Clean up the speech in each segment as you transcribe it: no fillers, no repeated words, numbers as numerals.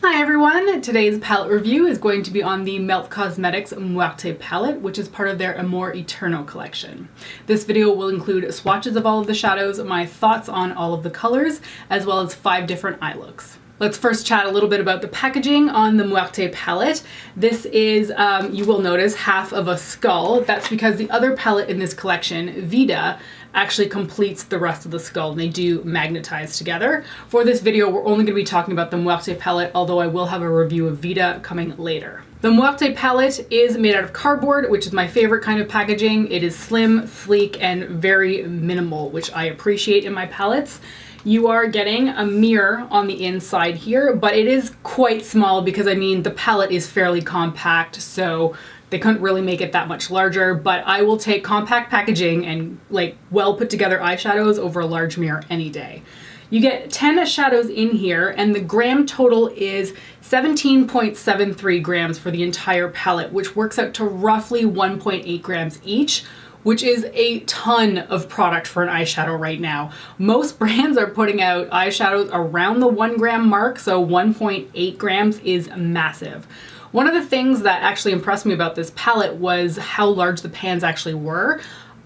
Hi everyone! Today's palette review is going to be on the Melt Cosmetics Muerte palette, which is part of their Amor Eterno collection. This video will include swatches of all of the shadows, my thoughts on all of the colors, as well as 5 different eye looks. Let's first chat a little bit about the packaging on the Muerte palette. This is, you will notice, half of a skull. That's because the other palette in this collection, Vida, actually completes the rest of the skull, and they do magnetize together. For this video, we're only going to be talking about the Muerte palette, although I will have a review of Vida coming later. The Muerte palette is made out of cardboard, which is my favorite kind of packaging. It is slim, sleek, and very minimal, which I appreciate in my palettes. You are getting a mirror on the inside here, but it is quite small because, I mean, the palette is fairly compact, so they couldn't really make it that much larger, but I will take compact packaging and like well put together eyeshadows over a large mirror any day. You get 10 shadows in here, and the gram total is 17.73 grams for the entire palette, which works out to roughly 1.8 grams each, which is a ton of product for an eyeshadow right now. Most brands are putting out eyeshadows around the 1 gram mark, so 1.8 grams is massive. One of the things that actually impressed me about this palette was how large the pans actually were.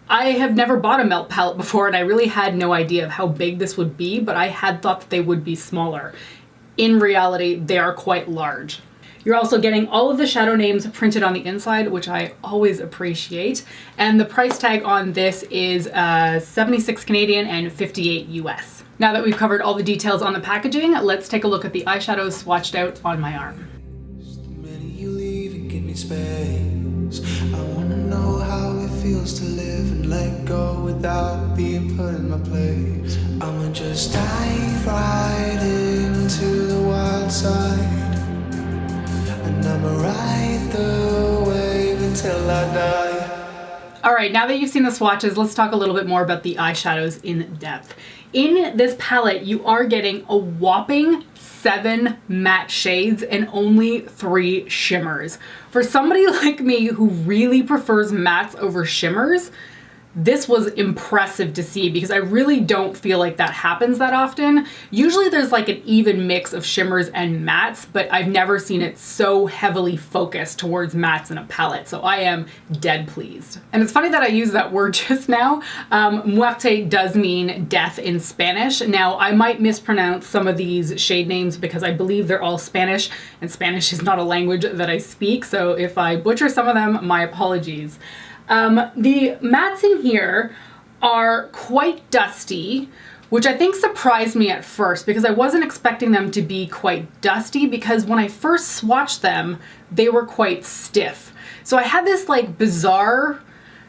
I have never bought a Melt palette before, and I really had no idea of how big this would be, but I had thought that they would be smaller. In reality, they are quite large. You're also getting all of the shadow names printed on the inside, which I always appreciate. And the price tag on this is 76 Canadian and 58 US. Now that we've covered all the details on the packaging, let's take a look at the eyeshadows swatched out on my arm. Space. I wanna know how it feels to live and let go without being put in my place. I'ma just dive right into the wild side, and I'ma ride the wave until I die. Alright, now that you've seen the swatches, let's talk a little bit more about the eyeshadows in depth. In this palette, you are getting a whopping 7 matte shades and only 3 shimmers. For somebody like me who really prefers mattes over shimmers, this was impressive to see because I really don't feel like that happens that often. Usually there's like an even mix of shimmers and mattes, but I've never seen it so heavily focused towards mattes in a palette, so I am dead pleased. And it's funny that I used that word just now. Muerte does mean death in Spanish. Now, I might mispronounce some of these shade names because I believe they're all Spanish, and Spanish is not a language that I speak, so if I butcher some of them, my apologies. The mattes in here are quite dusty, which I think surprised me at first because I wasn't expecting them to be quite dusty, because when I first swatched them, they were quite stiff. So I had this like bizarre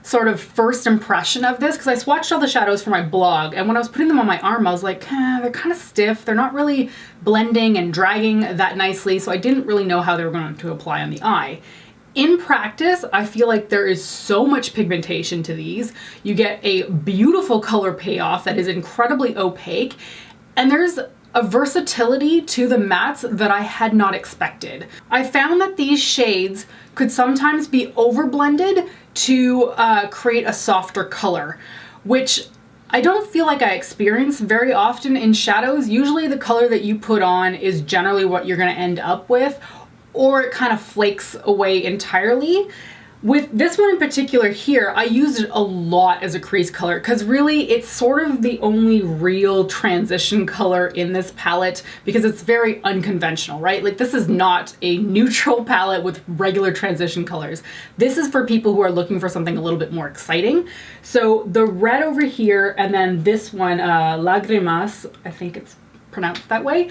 sort of first impression of this because I swatched all the shadows for my blog, and when I was putting them on my arm, I was like, they're kind of stiff. They're not really blending and dragging that nicely, so I didn't really know how they were going to apply on the eye. In practice, I feel like there is so much pigmentation to these. You get a beautiful color payoff that is incredibly opaque, and there's a versatility to the mattes that I had not expected. I found that these shades could sometimes be overblended to create a softer color, which I don't feel like I experience very often in shadows. Usually the color that you put on is generally what you're going to end up with, or it kind of flakes away entirely. With this one in particular here, I used it a lot as a crease color because really it's sort of the only real transition color in this palette because it's very unconventional, right? Like, this is not a neutral palette with regular transition colors. This is for people who are looking for something a little bit more exciting. So the red over here, and then this one, Lágrimas, I think it's pronounced that way,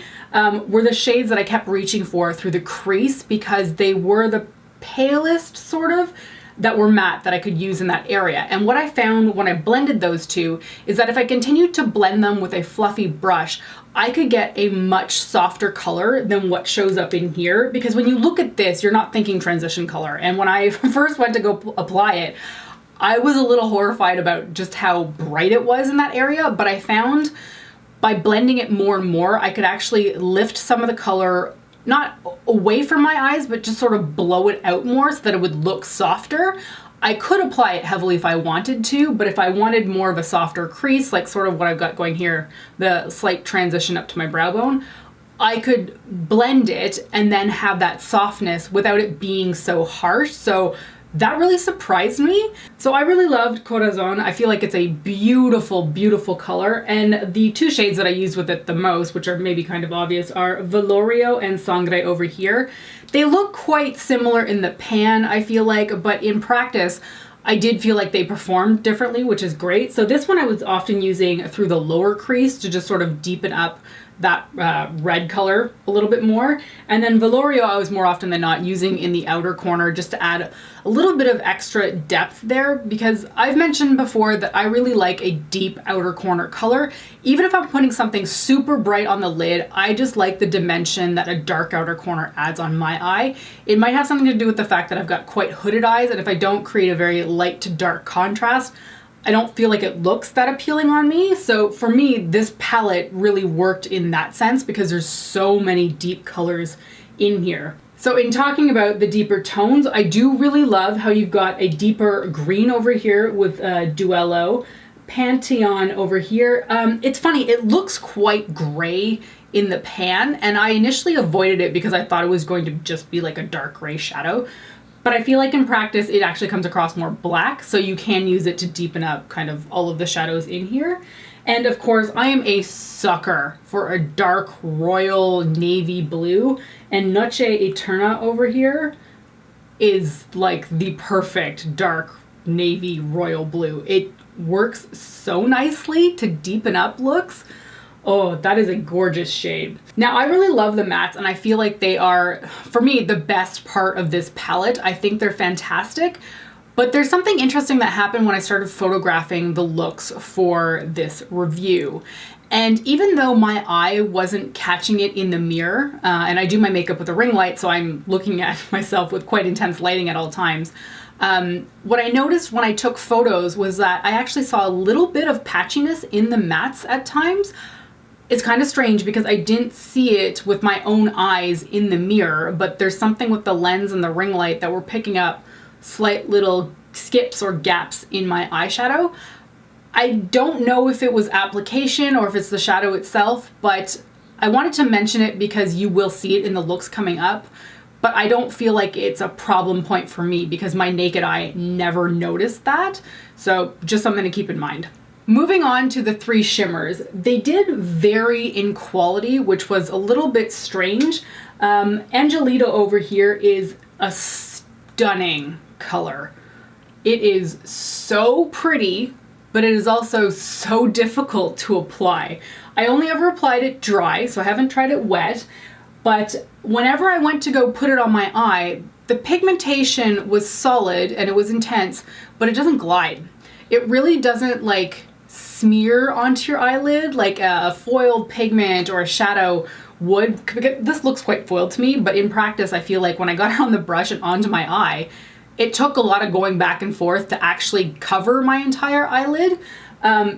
were the shades that I kept reaching for through the crease because they were the palest sort of that were matte that I could use in that area. And what I found when I blended those two is that if I continued to blend them with a fluffy brush, I could get a much softer color than what shows up in here, because when you look at this, you're not thinking transition color. And when I first went to go apply it, I was a little horrified about just how bright it was in that area, but I found by blending it more and more, I could actually lift some of the color, not away from my eyes, but just sort of blow it out more so that it would look softer. I could apply it heavily if I wanted to, but if I wanted more of a softer crease, like sort of what I've got going here, the slight transition up to my brow bone, I could blend it and then have that softness without it being so harsh. So that really surprised me. So I really loved Corazon. I feel like it's a beautiful, beautiful color. And the two shades that I use with it the most, which are maybe kind of obvious, are Velorio and Sangre over here. They look quite similar in the pan, I feel like, but in practice, I did feel like they performed differently, which is great. So this one I was often using through the lower crease to just sort of deepen up that red color a little bit more. And then Velorio I was more often than not using in the outer corner just to add a little bit of extra depth there, because I've mentioned before that I really like a deep outer corner color. Even if I'm putting something super bright on the lid, I just like the dimension that a dark outer corner adds on my eye. It might have something to do with the fact that I've got quite hooded eyes, and if I don't create a very light to dark contrast, I don't feel like it looks that appealing on me. So for me, this palette really worked in that sense because there's so many deep colors in here. So in talking about the deeper tones, I do really love how you've got a deeper green over here with Duello, Pantheon over here. It's funny, it looks quite gray in the pan, and I initially avoided it because I thought it was going to just be like a dark gray shadow. But I feel like in practice, it actually comes across more black, so you can use it to deepen up kind of all of the shadows in here. And of course, I am a sucker for a dark royal navy blue, and Noche Eterna over here is like the perfect dark navy royal blue. It works so nicely to deepen up looks. Oh, that is a gorgeous shade. Now, I really love the mattes, and I feel like they are, for me, the best part of this palette. I think they're fantastic, but there's something interesting that happened when I started photographing the looks for this review. And even though my eye wasn't catching it in the mirror, and I do my makeup with a ring light, so I'm looking at myself with quite intense lighting at all times, what I noticed when I took photos was that I actually saw a little bit of patchiness in the mattes at times. It's kind of strange because I didn't see it with my own eyes in the mirror, but there's something with the lens and the ring light that were picking up slight little skips or gaps in my eyeshadow. I don't know if it was application or if it's the shadow itself, but I wanted to mention it because you will see it in the looks coming up, but I don't feel like it's a problem point for me because my naked eye never noticed that. So just something to keep in mind. Moving on to the three shimmers, they did vary in quality, which was a little bit strange. Angelita over here is a stunning color. It is so pretty, but it is also so difficult to apply. I only ever applied it dry, so I haven't tried it wet, but whenever I went to go put it on my eye, the pigmentation was solid and it was intense, but it doesn't glide. It really doesn't like smear onto your eyelid like a foiled pigment or a shadow would. This looks quite foiled to me, but in practice I feel like when I got it on the brush and onto my eye, it took a lot of going back and forth to actually cover my entire eyelid.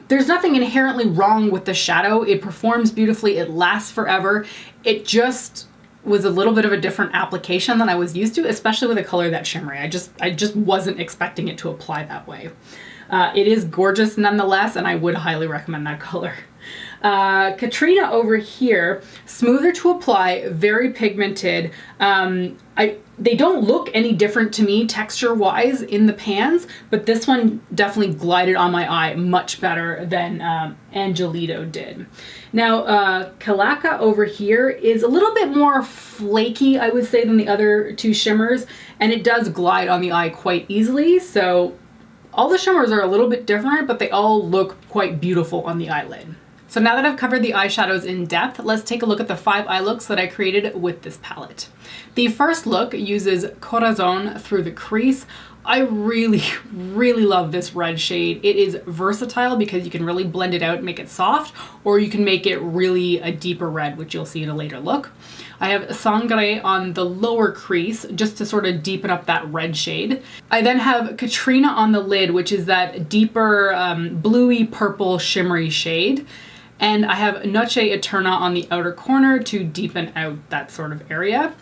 There's nothing inherently wrong with the shadow. It performs beautifully, it lasts forever. It just was a little bit of a different application than I was used to, especially with a color that shimmery. I just wasn't expecting it to apply that way. It is gorgeous nonetheless, and I would highly recommend that color. Katrina over here, smoother to apply, very pigmented. They don't look any different to me texture-wise in the pans, but this one definitely glided on my eye much better than Angelito did. Now, Calaca over here is a little bit more flaky, I would say, than the other two shimmers, and it does glide on the eye quite easily, so all the shimmers are a little bit different, but they all look quite beautiful on the eyelid. So now that I've covered the eyeshadows in depth, let's take a look at the 5 eye looks that I created with this palette. The first look uses Corazon through the crease. I really, really love this red shade. It is versatile because you can really blend it out and make it soft, or you can make it really a deeper red, which you'll see in a later look. I have Sangre on the lower crease just to sort of deepen up that red shade. I then have Katrina on the lid, which is that deeper bluey purple shimmery shade. And I have Noche Eterna on the outer corner to deepen out that sort of area.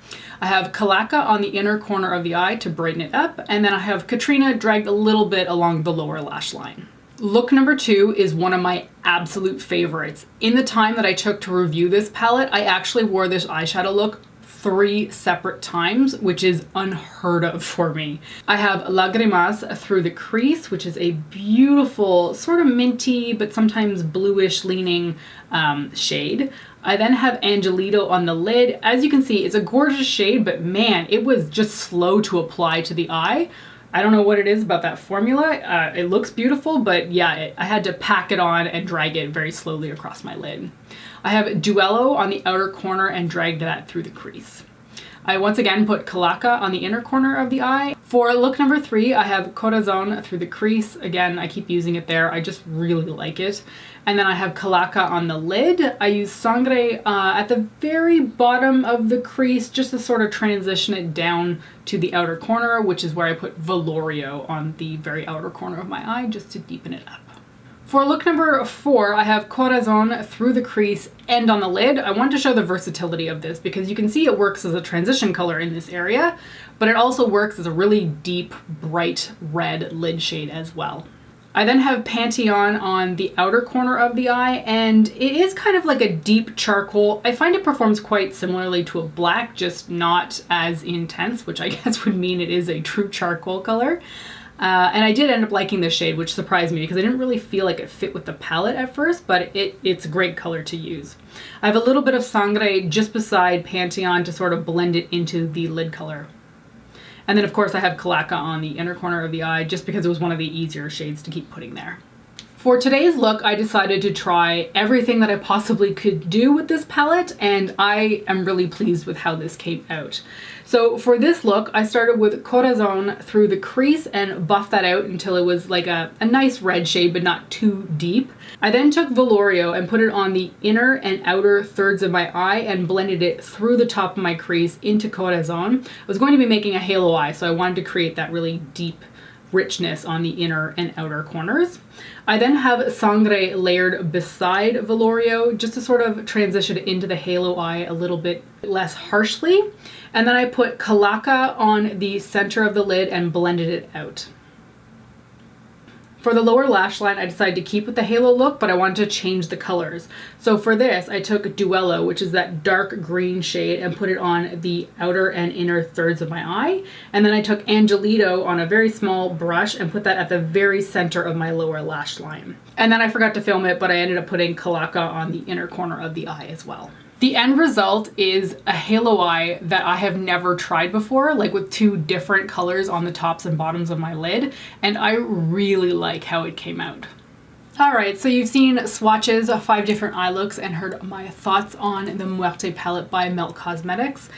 I have Calaca on the inner corner of the eye to brighten it up. And then I have Katrina dragged a little bit along the lower lash line. Look number 2 is one of my absolute favorites. In the time that I took to review this palette, I actually wore this eyeshadow look 3 separate times, which is unheard of for me. I have Lágrimas Through the Crease, which is a beautiful sort of minty but sometimes bluish leaning shade. I then have Angelita on the lid. As you can see, it's a gorgeous shade, but man, it was just slow to apply to the eye. I don't know what it is about that formula. It looks beautiful, but yeah, I had to pack it on and drag it very slowly across my lid. I have Duello on the outer corner and dragged that through the crease. I once again put Calaca on the inner corner of the eye. For look number 3, I have Corazon through the crease. Again, I keep using it there. I just really like it. And then I have Calaca on the lid. I use Sangre at the very bottom of the crease just to sort of transition it down to the outer corner, which is where I put Velorio on the very outer corner of my eye just to deepen it up. For look number 4, I have Corazon through the crease and on the lid. I want to show the versatility of this because you can see it works as a transition color in this area, but it also works as a really deep, bright red lid shade as well. I then have Pantheon on the outer corner of the eye, and it is kind of like a deep charcoal. I find it performs quite similarly to a black, just not as intense, which I guess would mean it is a true charcoal color. And I did end up liking this shade, which surprised me because I didn't really feel like it fit with the palette at first, but it's a great color to use. I have a little bit of Sangre just beside Pantheon to sort of blend it into the lid color. And then of course I have Calaca on the inner corner of the eye just because it was one of the easier shades to keep putting there. For today's look, I decided to try everything that I possibly could do with this palette, and I am really pleased with how this came out. So for this look, I started with Corazon through the crease and buffed that out until it was like a nice red shade, but not too deep. I then took Velorio and put it on the inner and outer thirds of my eye and blended it through the top of my crease into Corazon. I was going to be making a halo eye, so I wanted to create that really deep richness on the inner and outer corners. I then have Sangre layered beside Velorio just to sort of transition it into the halo eye a little bit less harshly. And then I put Calaca on the center of the lid and blended it out. For the lower lash line, I decided to keep with the halo look, but I wanted to change the colors. So for this, I took Duello, which is that dark green shade, and put it on the outer and inner thirds of my eye. And then I took Angelito on a very small brush and put that at the very center of my lower lash line. And then I forgot to film it, but I ended up putting Calaca on the inner corner of the eye as well. The end result is a halo eye that I have never tried before, like with 2 different colors on the tops and bottoms of my lid, and I really like how it came out. Alright, so you've seen swatches of 5 different eye looks and heard my thoughts on the Muerte palette by Melt Cosmetics.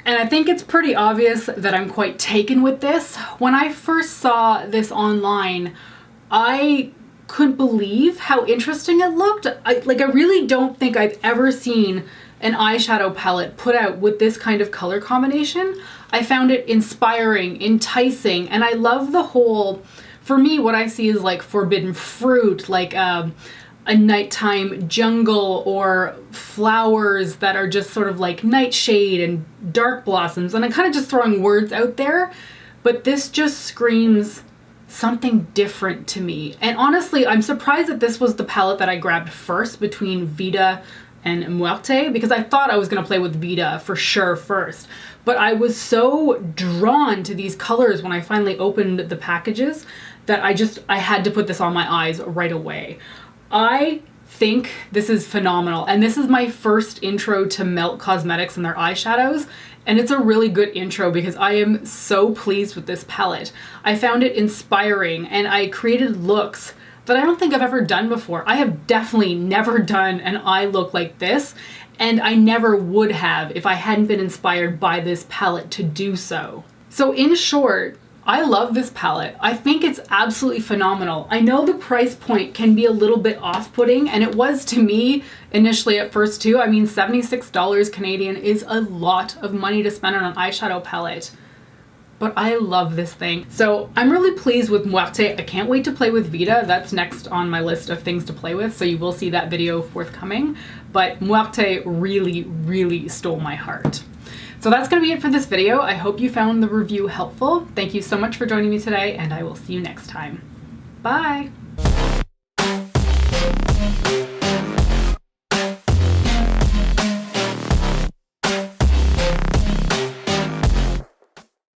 And I think it's pretty obvious that I'm quite taken with this. When I first saw this online, I couldn't believe how interesting it looked. I really don't think I've ever seen an eyeshadow palette put out with this kind of color combination. I found it inspiring, enticing, and I love the whole, for me, what I see is like forbidden fruit, like a nighttime jungle, or flowers that are just sort of like nightshade and dark blossoms, and I'm kind of just throwing words out there, but this just screams something different to me. And honestly, I'm surprised that this was the palette that I grabbed first between Vida and Muerte, because I thought I was going to play with Vida for sure first. But I was so drawn to these colors when I finally opened the packages that I had to put this on my eyes right away. I think this is phenomenal, and this is my first intro to Melt Cosmetics and their eyeshadows. And it's a really good intro because I am so pleased with this palette. I found it inspiring, and I created looks that I don't think I've ever done before. I have definitely never done an eye look like this, and I never would have if I hadn't been inspired by this palette to do so. So in short, I love this palette. I think it's absolutely phenomenal. I know the price point can be a little bit off-putting, and it was to me initially at first too. I mean, $76 Canadian is a lot of money to spend on an eyeshadow palette, but I love this thing. So I'm really pleased with Muerte. I can't wait to play with Vida. That's next on my list of things to play with, so you will see that video forthcoming. But Muerte really, really stole my heart. So that's going to be it for this video. I hope you found the review helpful. Thank you so much for joining me today, and I will see you next time. Bye!